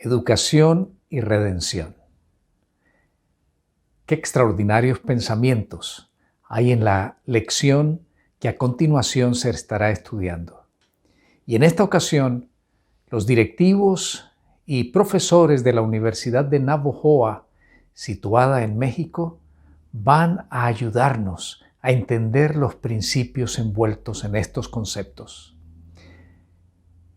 Educación y redención. Qué extraordinarios pensamientos hay en la lección que a continuación se estará estudiando. Y en esta ocasión, los directivos y profesores de la Universidad de Navojoa, situada en México, van a ayudarnos a entender los principios envueltos en estos conceptos.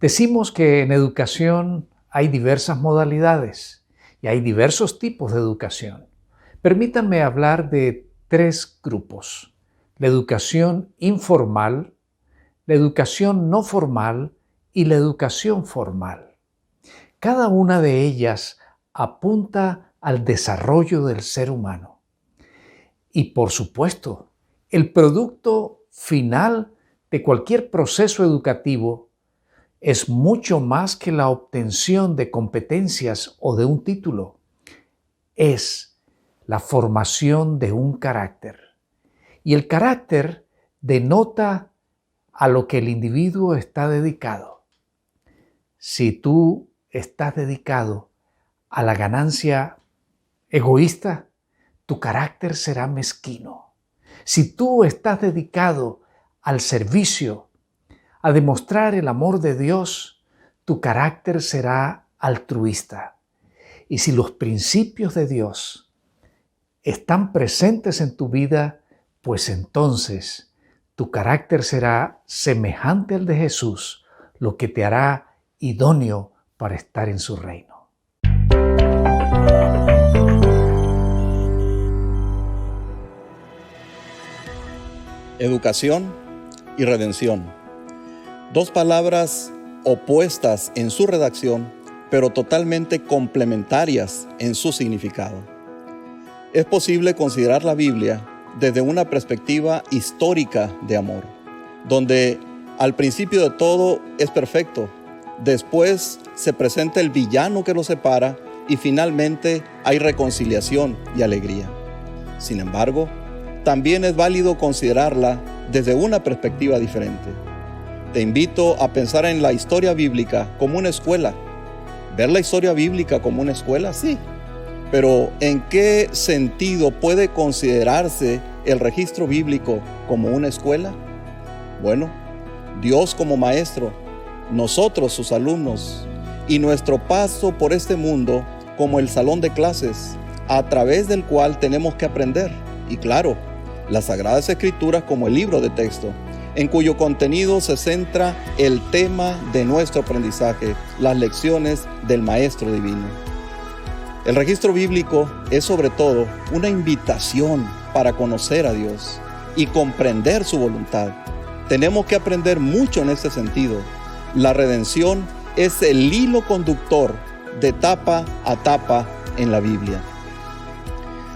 Decimos que en educación hay diversas modalidades y hay diversos tipos de educación. Permítanme hablar de tres grupos: la educación informal, la educación no formal y la educación formal. Cada una de ellas apunta al desarrollo del ser humano. Y por supuesto, el producto final de cualquier proceso educativo es mucho más que la obtención de competencias o de un título. Es la formación de un carácter. Y el carácter denota a lo que el individuo está dedicado. Si tú estás dedicado a la ganancia egoísta, tu carácter será mezquino. Si tú estás dedicado al servicio, a demostrar el amor de Dios, tu carácter será altruista. Y si los principios de Dios están presentes en tu vida, pues entonces tu carácter será semejante al de Jesús, lo que te hará idóneo para estar en su reino. Educación y redención. Dos palabras opuestas en su redacción, pero totalmente complementarias en su significado. Es posible considerar la Biblia desde una perspectiva histórica de amor, donde al principio de todo es perfecto, después se presenta el villano que lo separa y finalmente hay reconciliación y alegría. Sin embargo, también es válido considerarla desde una perspectiva diferente. Te invito a pensar en la historia bíblica como una escuela. ¿Ver la historia bíblica como una escuela? Sí. Pero ¿en qué sentido puede considerarse el registro bíblico como una escuela? Bueno, Dios como maestro, nosotros sus alumnos, y nuestro paso por este mundo como el salón de clases, a través del cual tenemos que aprender. Y claro, las Sagradas Escrituras como el libro de texto, en cuyo contenido se centra el tema de nuestro aprendizaje, las lecciones del Maestro Divino. El registro bíblico es sobre todo una invitación para conocer a Dios y comprender su voluntad. Tenemos que aprender mucho en este sentido. La redención es el hilo conductor de etapa a etapa en la Biblia.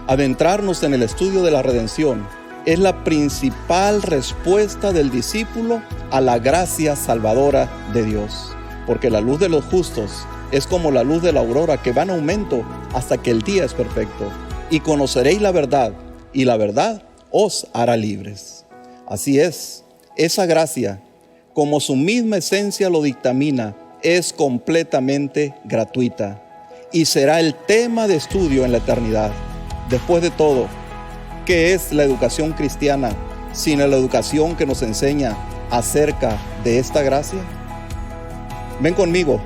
Adentrarnos en el estudio de la redención es la principal respuesta del discípulo a la gracia salvadora de Dios, porque la luz de los justos es como la luz de la aurora que va en aumento hasta que el día es perfecto. Y conoceréis la verdad, y la verdad os hará libres. Así es, esa gracia, como su misma esencia lo dictamina, es completamente gratuita y será el tema de estudio en la eternidad. Después de todo, ¿qué es la educación cristiana sino la educación que nos enseña acerca de esta gracia? Ven conmigo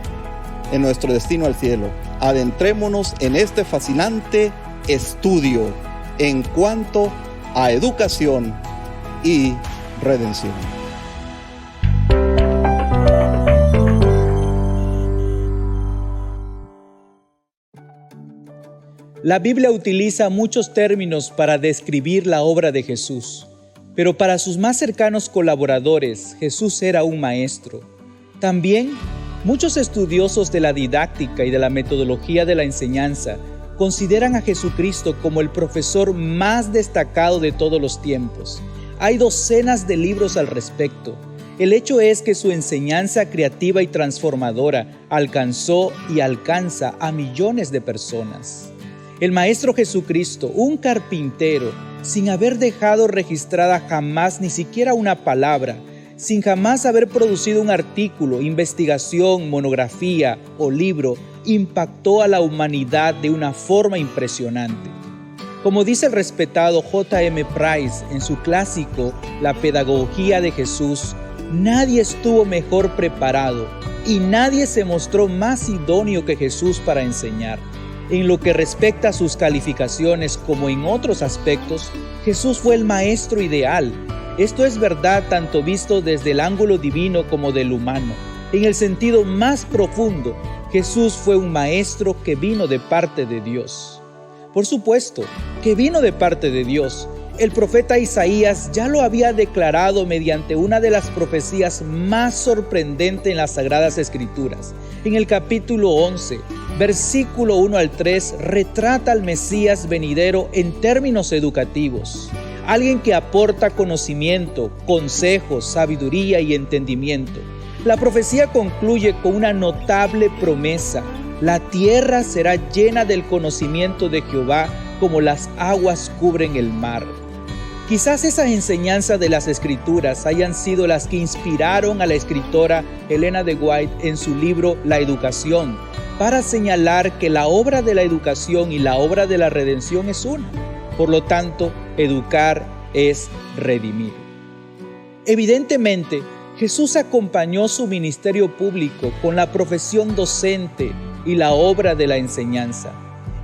en nuestro destino al cielo. Adentrémonos en este fascinante estudio en cuanto a educación y redención. La Biblia utiliza muchos términos para describir la obra de Jesús, pero para sus más cercanos colaboradores, Jesús era un maestro. También, muchos estudiosos de la didáctica y de la metodología de la enseñanza consideran a Jesucristo como el profesor más destacado de todos los tiempos. Hay docenas de libros al respecto. El hecho es que su enseñanza creativa y transformadora alcanzó y alcanza a millones de personas. El Maestro Jesucristo, un carpintero, sin haber dejado registrada jamás ni siquiera una palabra, sin jamás haber producido un artículo, investigación, monografía o libro, impactó a la humanidad de una forma impresionante. Como dice el respetado J.M. Price en su clásico La Pedagogía de Jesús, nadie estuvo mejor preparado y nadie se mostró más idóneo que Jesús para enseñar. En lo que respecta a sus calificaciones como en otros aspectos, Jesús fue el maestro ideal. Esto es verdad tanto visto desde el ángulo divino como del humano. En el sentido más profundo, Jesús fue un maestro que vino de parte de Dios. Por supuesto, que vino de parte de Dios. El profeta Isaías ya lo había declarado mediante una de las profecías más sorprendentes en las Sagradas Escrituras. En el capítulo 11, versículo 1 al 3, retrata al Mesías venidero en términos educativos. Alguien que aporta conocimiento, consejos, sabiduría y entendimiento. La profecía concluye con una notable promesa. La tierra será llena del conocimiento de Jehová como las aguas cubren el mar. Quizás esas enseñanzas de las Escrituras hayan sido las que inspiraron a la escritora Elena de White en su libro La Educación, para señalar que la obra de la educación y la obra de la redención es una. Por lo tanto, educar es redimir. Evidentemente, Jesús acompañó su ministerio público con la profesión docente y la obra de la enseñanza.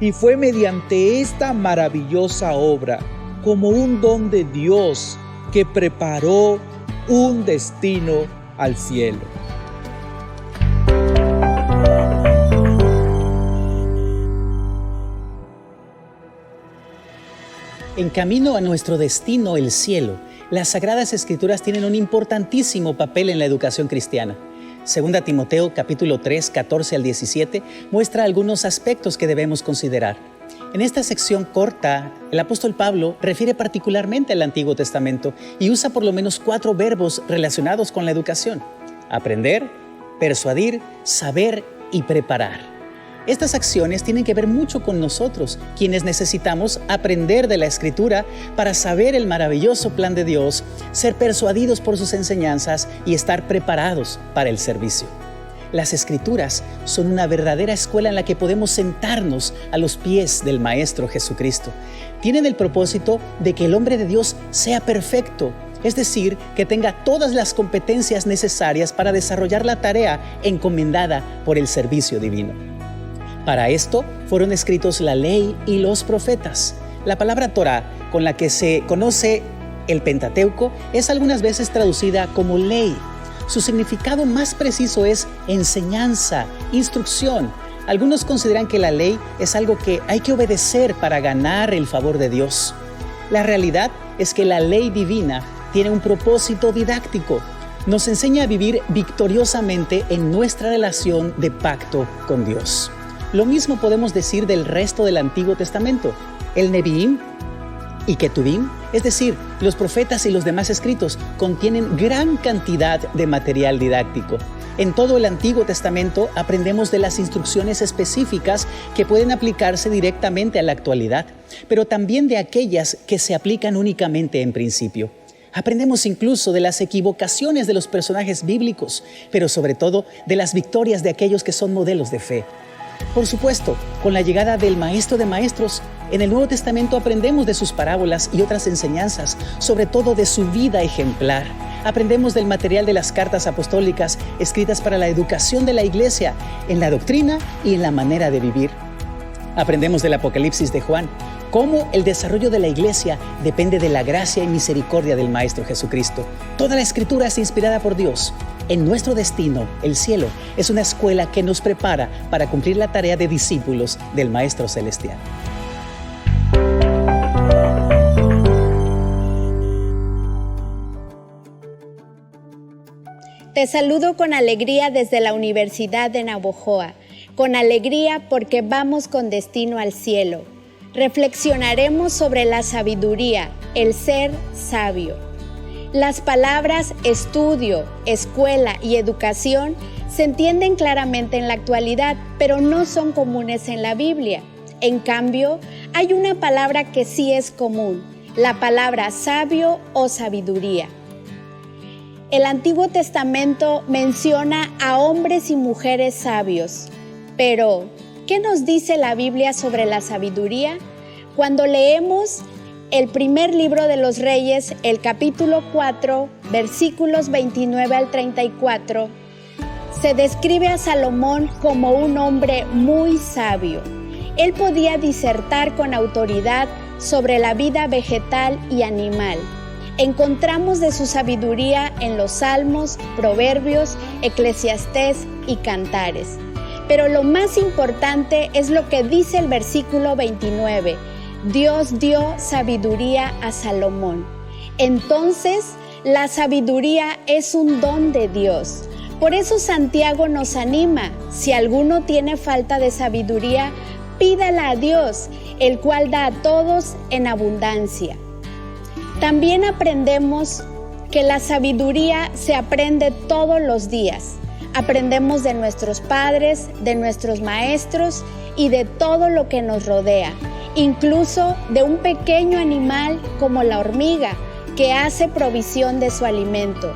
Y fue mediante esta maravillosa obra, como un don de Dios, que preparó un destino al cielo. En camino a nuestro destino, el cielo, las Sagradas Escrituras tienen un importantísimo papel en la educación cristiana. Segunda Timoteo capítulo 3, 14 al 17 muestra algunos aspectos que debemos considerar. En esta sección corta, el apóstol Pablo refiere particularmente al Antiguo Testamento y usa por lo menos 4 verbos relacionados con la educación: aprender, persuadir, saber y preparar. Estas acciones tienen que ver mucho con nosotros, quienes necesitamos aprender de la Escritura para saber el maravilloso plan de Dios, ser persuadidos por sus enseñanzas y estar preparados para el servicio. Las Escrituras son una verdadera escuela en la que podemos sentarnos a los pies del Maestro Jesucristo. Tienen el propósito de que el hombre de Dios sea perfecto, es decir, que tenga todas las competencias necesarias para desarrollar la tarea encomendada por el servicio divino. Para esto fueron escritos la ley y los profetas. La palabra Torá, con la que se conoce el Pentateuco, es algunas veces traducida como ley. Su significado más preciso es enseñanza, instrucción. Algunos consideran que la ley es algo que hay que obedecer para ganar el favor de Dios. La realidad es que la ley divina tiene un propósito didáctico. Nos enseña a vivir victoriosamente en nuestra relación de pacto con Dios. Lo mismo podemos decir del resto del Antiguo Testamento. El Neviim y Ketubim, es decir, los profetas y los demás escritos, contienen gran cantidad de material didáctico. En todo el Antiguo Testamento aprendemos de las instrucciones específicas que pueden aplicarse directamente a la actualidad, pero también de aquellas que se aplican únicamente en principio. Aprendemos incluso de las equivocaciones de los personajes bíblicos, pero sobre todo de las victorias de aquellos que son modelos de fe. Por supuesto, con la llegada del Maestro de Maestros, en el Nuevo Testamento aprendemos de sus parábolas y otras enseñanzas, sobre todo de su vida ejemplar. Aprendemos del material de las cartas apostólicas escritas para la educación de la Iglesia, en la doctrina y en la manera de vivir. Aprendemos del Apocalipsis de Juan, cómo el desarrollo de la Iglesia depende de la gracia y misericordia del Maestro Jesucristo. Toda la Escritura es inspirada por Dios. En nuestro destino, el cielo, es una escuela que nos prepara para cumplir la tarea de discípulos del Maestro Celestial. Te saludo con alegría desde la Universidad de Navojoa, con alegría porque vamos con destino al cielo. Reflexionaremos sobre la sabiduría, el ser sabio. Las palabras estudio, escuela y educación se entienden claramente en la actualidad, pero no son comunes en la Biblia. En cambio, hay una palabra que sí es común, la palabra sabio o sabiduría. El Antiguo Testamento menciona a hombres y mujeres sabios. Pero, ¿qué nos dice la Biblia sobre la sabiduría? Cuando leemos el primer libro de los Reyes, el capítulo 4, versículos 29 al 34, se describe a Salomón como un hombre muy sabio. Él podía disertar con autoridad sobre la vida vegetal y animal. Encontramos de su sabiduría en los Salmos, Proverbios, Eclesiastés y Cantares. Pero lo más importante es lo que dice el versículo 29. Dios dio sabiduría a Salomón. Entonces, la sabiduría es un don de Dios. Por eso Santiago nos anima: si alguno tiene falta de sabiduría, pídala a Dios, el cual da a todos en abundancia. También aprendemos que la sabiduría se aprende todos los días. Aprendemos de nuestros padres, de nuestros maestros y de todo lo que nos rodea, incluso de un pequeño animal como la hormiga, que hace provisión de su alimento.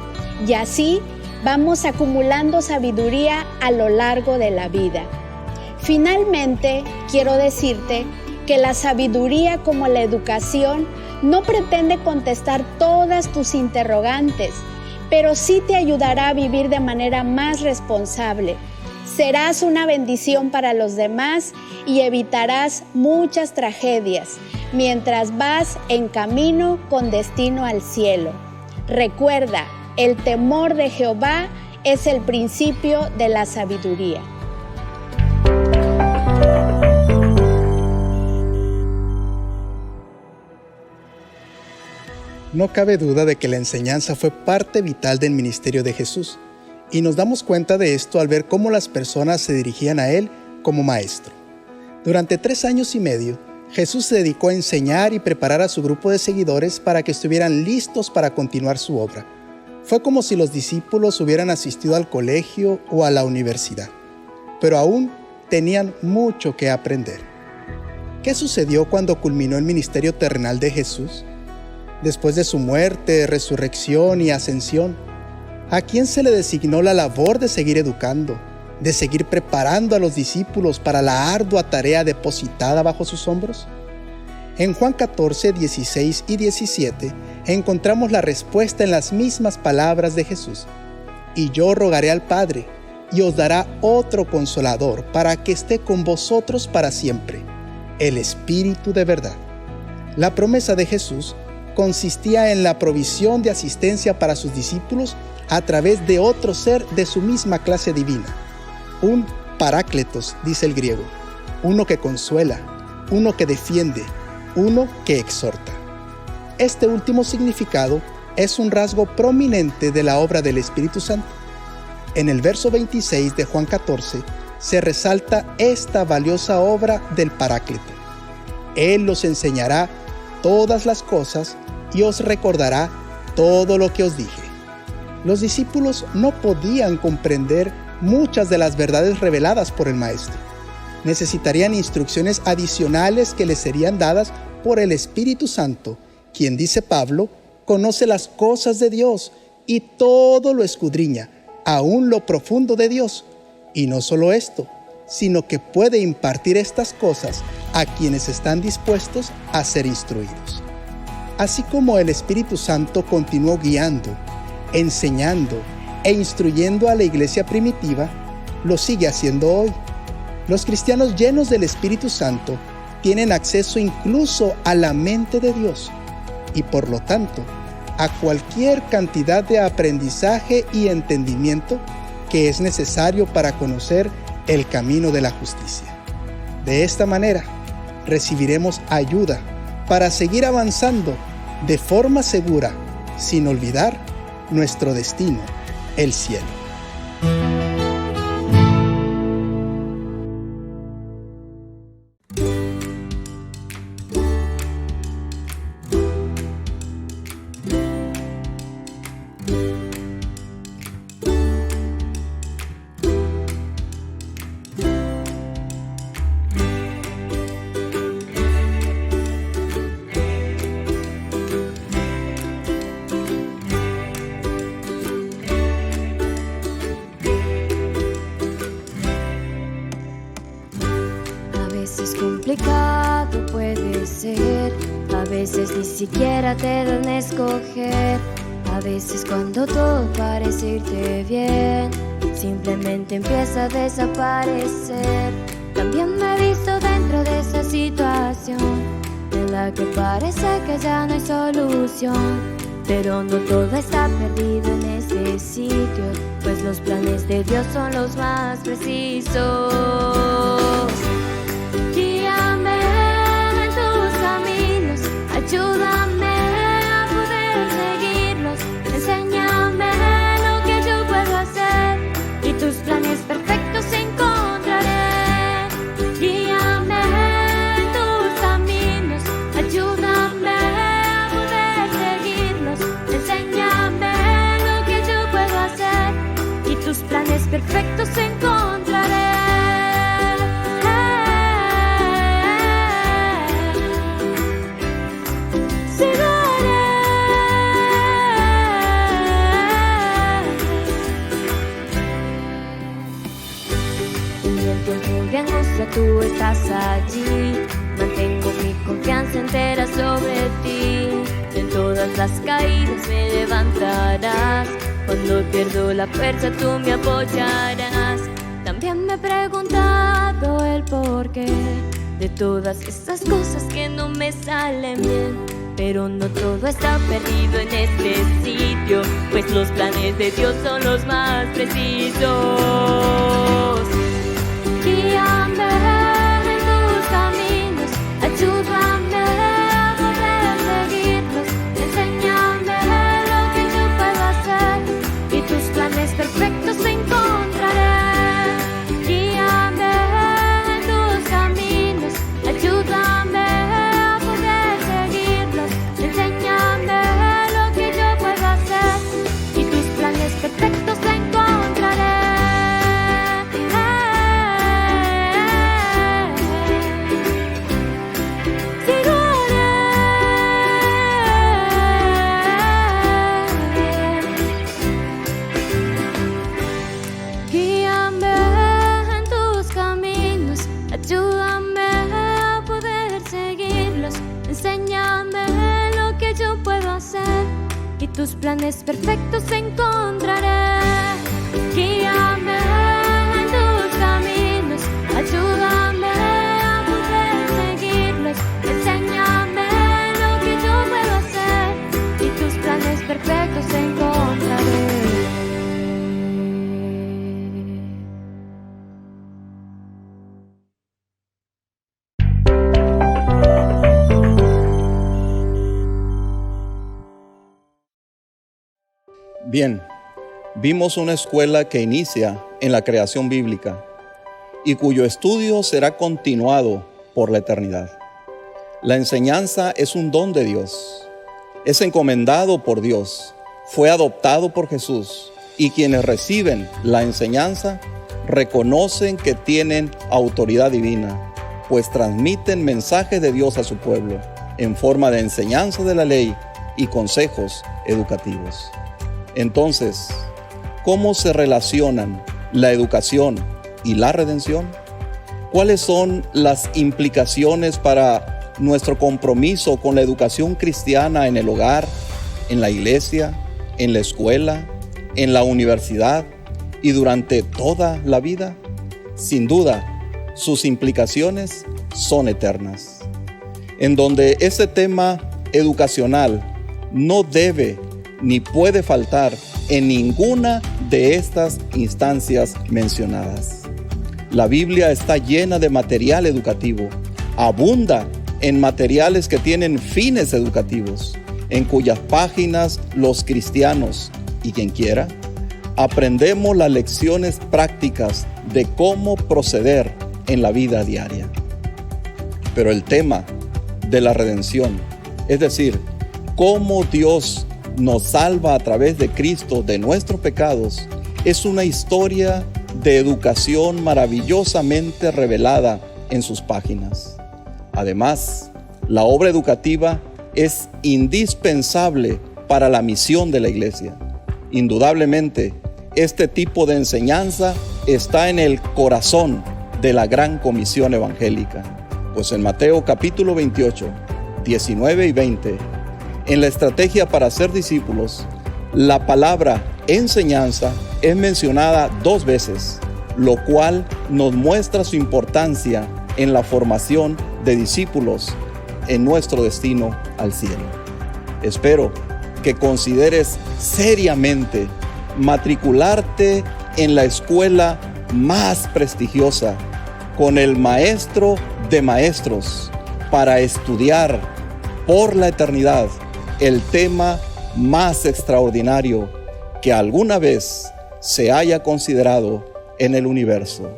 Y así vamos acumulando sabiduría a lo largo de la vida. Finalmente, quiero decirte que la sabiduría, como la educación, no pretende contestar todas tus interrogantes, pero sí te ayudará a vivir de manera más responsable. Serás una bendición para los demás y evitarás muchas tragedias mientras vas en camino con destino al cielo. Recuerda, el temor de Jehová es el principio de la sabiduría. No cabe duda de que la enseñanza fue parte vital del ministerio de Jesús, y nos damos cuenta de esto al ver cómo las personas se dirigían a Él como maestro. Durante 3 años y medio, Jesús se dedicó a enseñar y preparar a su grupo de seguidores para que estuvieran listos para continuar su obra. Fue como si los discípulos hubieran asistido al colegio o a la universidad, pero aún tenían mucho que aprender. ¿Qué sucedió cuando culminó el ministerio terrenal de Jesús? Después de su muerte, resurrección y ascensión, ¿a quién se le designó la labor de seguir educando, de seguir preparando a los discípulos para la ardua tarea depositada bajo sus hombros? En Juan 14, 16 y 17 encontramos la respuesta en las mismas palabras de Jesús. Y yo rogaré al Padre, y os dará otro Consolador para que esté con vosotros para siempre, el Espíritu de verdad. La promesa de Jesús consistía en la provisión de asistencia para sus discípulos a través de otro ser de su misma clase divina. Un parácletos, dice el griego, uno que consuela, uno que defiende, uno que exhorta. Este último significado es un rasgo prominente de la obra del Espíritu Santo. En el verso 26 de Juan 14 se resalta esta valiosa obra del Paráclito. Él los enseñará todas las cosas y os recordará todo lo que os dije. Los discípulos no podían comprender muchas de las verdades reveladas por el Maestro. Necesitarían instrucciones adicionales que les serían dadas por el Espíritu Santo, quien, dice Pablo, conoce las cosas de Dios y todo lo escudriña, aún lo profundo de Dios. Y no solo esto, sino que puede impartir estas cosas a quienes están dispuestos a ser instruidos. Así como el Espíritu Santo continuó guiando, enseñando e instruyendo a la iglesia primitiva, lo sigue haciendo hoy. Los cristianos llenos del Espíritu Santo tienen acceso incluso a la mente de Dios y, por lo tanto, a cualquier cantidad de aprendizaje y entendimiento que es necesario para conocer el camino de la justicia. De esta manera, recibiremos ayuda para seguir avanzando de forma segura, sin olvidar nuestro destino, el cielo. complicado puede ser. A veces ni siquiera te dan a escoger. A veces cuando todo parece irte bien, simplemente empieza a desaparecer. También me he visto dentro de esa situación en la que parece que ya no hay solución. Pero no todo está perdido en este sitio, pues los planes de Dios son los más precisos. Guíame en tus caminos, ayúdame a poder seguirlos. Enséñame lo que yo puedo hacer y tus planes perfectos encontraré. Guíame en tus caminos, ayúdame a poder seguirlos. Enséñame lo que yo puedo hacer y tus planes perfectos encontraré. Mi angustia, tú estás allí. Mantengo mi confianza entera sobre ti. En todas las caídas me levantarás. Cuando pierdo la fuerza, tú me apoyarás. También me he preguntado el porqué de todas estas cosas que no me salen bien. Pero no todo está perdido en este sitio, pues los planes de Dios son los más precisos. Guíame en tus caminos, ayúdame a poder seguirlos. Enséñame lo que yo puedo hacer y tus planes perfectos encontraré. Guíame en tus caminos, ayúdame a poder seguirlos. Enséñame lo que yo puedo hacer y tus planes perfectos encontraré. Tus planes perfectos encontraré. Guíame en tus caminos, ayúdame a poder seguirlos. Enséñame lo que yo puedo hacer y tus planes perfectos encontraré. Bien, vimos una escuela que inicia en la creación bíblica y cuyo estudio será continuado por la eternidad. La enseñanza es un don de Dios, es encomendado por Dios, fue adoptado por Jesús y quienes reciben la enseñanza reconocen que tienen autoridad divina, pues transmiten mensajes de Dios a su pueblo en forma de enseñanza de la ley y consejos educativos. Entonces, ¿cómo se relacionan la educación y la redención? ¿Cuáles son las implicaciones para nuestro compromiso con la educación cristiana en el hogar, en la iglesia, en la escuela, en la universidad y durante toda la vida? Sin duda, sus implicaciones son eternas. En donde ese tema educacional no debe ni puede faltar en ninguna de estas instancias mencionadas. La Biblia está llena de material educativo, abunda en materiales que tienen fines educativos, en cuyas páginas los cristianos y quien quiera aprendemos las lecciones prácticas de cómo proceder en la vida diaria. Pero el tema de la redención, es decir, cómo Dios nos salva a través de Cristo de nuestros pecados, es una historia de educación maravillosamente revelada en sus páginas. Además, la obra educativa es indispensable para la misión de la Iglesia. Indudablemente, este tipo de enseñanza está en el corazón de la gran comisión evangélica. Pues en Mateo capítulo 28, 19 y 20, en la estrategia para ser discípulos, la palabra enseñanza es mencionada 2 veces, lo cual nos muestra su importancia en la formación de discípulos en nuestro destino al cielo. Espero que consideres seriamente matricularte en la escuela más prestigiosa con el maestro de maestros para estudiar por la eternidad el tema más extraordinario que alguna vez se haya considerado en el universo.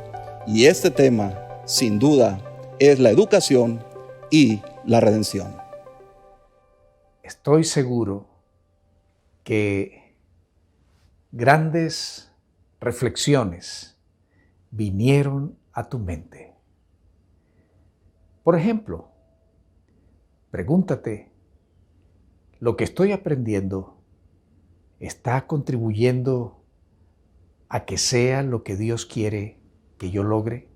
Y este tema, sin duda, es la educación y la redención. Estoy seguro que grandes reflexiones vinieron a tu mente. Por ejemplo, pregúntate, ¿lo que estoy aprendiendo está contribuyendo a que sea lo que Dios quiere que yo logre?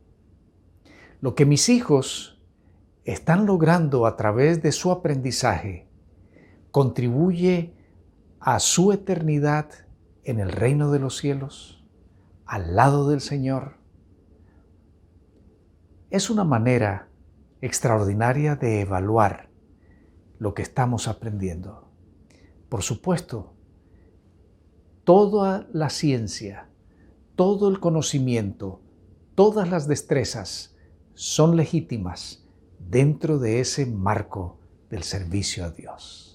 Lo que mis hijos están logrando a través de su aprendizaje contribuye a su eternidad en el reino de los cielos, al lado del Señor. Es una manera extraordinaria de evaluar lo que estamos aprendiendo. Por supuesto, toda la ciencia, todo el conocimiento, todas las destrezas son legítimas dentro de ese marco del servicio a Dios.